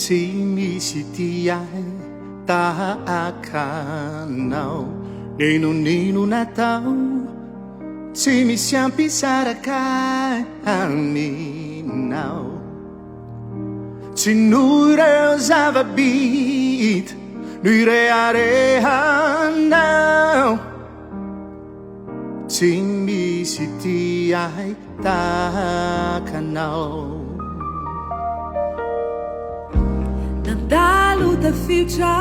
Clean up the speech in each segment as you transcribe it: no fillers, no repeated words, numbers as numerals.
tsy misy ty ahy tahaka anao ninonino natao tsy misy ampisaraka aminao tsy noho ireo zava-bita no ireharehanao tsy misy ty ahy tahaka anao nandalo tafiotra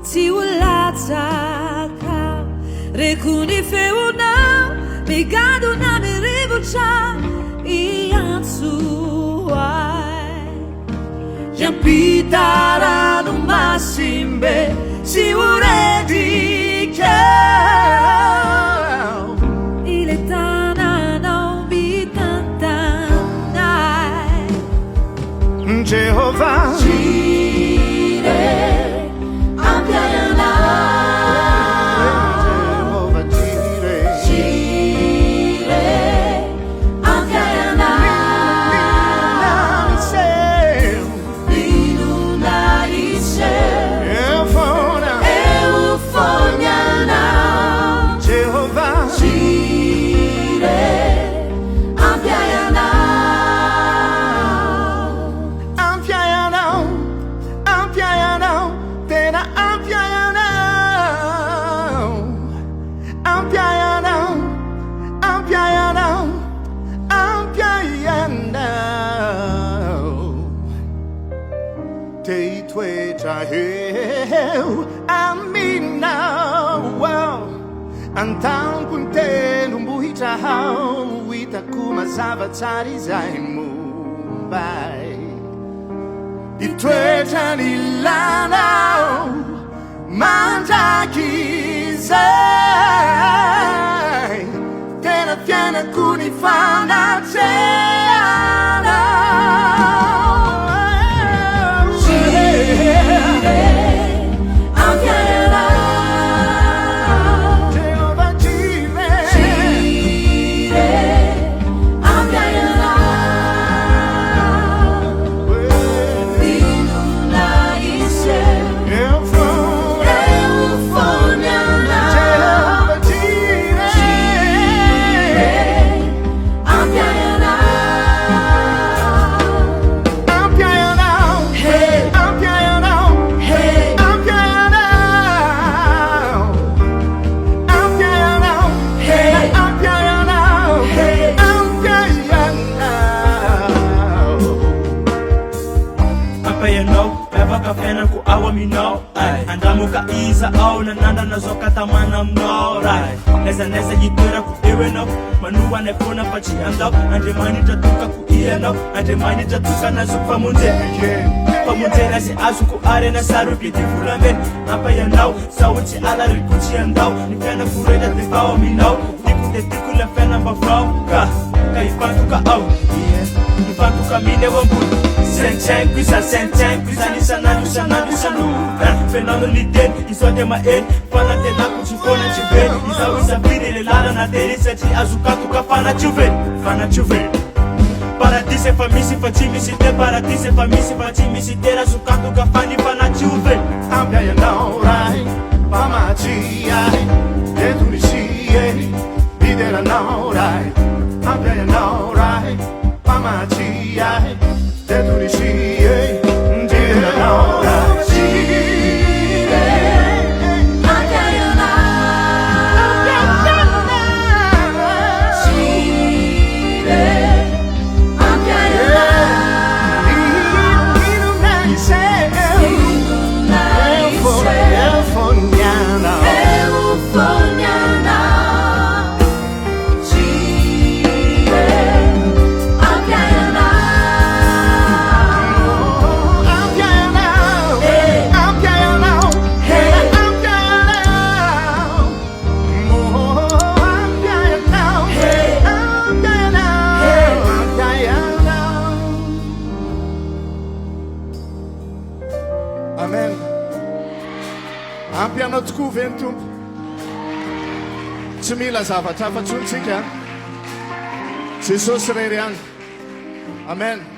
tsy ho latsaka reko ny feonao migadona mirivotra iantso ay jampitarano masimbe sy ho redikao ile tananao mitantanay Jehovah Jireh ampiayana Jehovah Jireh Jireh ampiayana inuna iseu eufoniana Jehovah Jireh ampiayana tena te toetra heu aminao antampony tenombohitra hao hitako mazava tsara izay mombay ty toetra ny lanao mandraky izay tena fiainako ny fanatreana Fianako ao aminao andamoka iza ao nanandana zao katamana aminao ray neza hitoerako eo ianao manohana foana fa tsy andao andriamanitra tokako ianao andriamanitra tokana azoko famonjena sy azoko arena saroky ty volamena ampaianao sao tsy alariko tsy andao ny fianako reta de fao aminao tiko la fianam-bavao ka hifantoka ao hifantoka miny eo ambony Senteng bisa ni sana Fenano ni den isote maen Fana tena kuchifona chive Isawi safiri lelala na terisa chi azukatu ka fana chuve Paradise famisi fachimisite Paradise famisi fachimisite Razukatu ka fani fana chuve Ambia ya naurai Pamachi ai Detu ni shiye Bidera naurai Ambia ya naurai Pamachi ai Detu ni shiye Bidera naurai Amen. Ampianao tokoa ve ny tompo tsy mila zavatra hafa-tsontsika Jesosy rery any. Amen.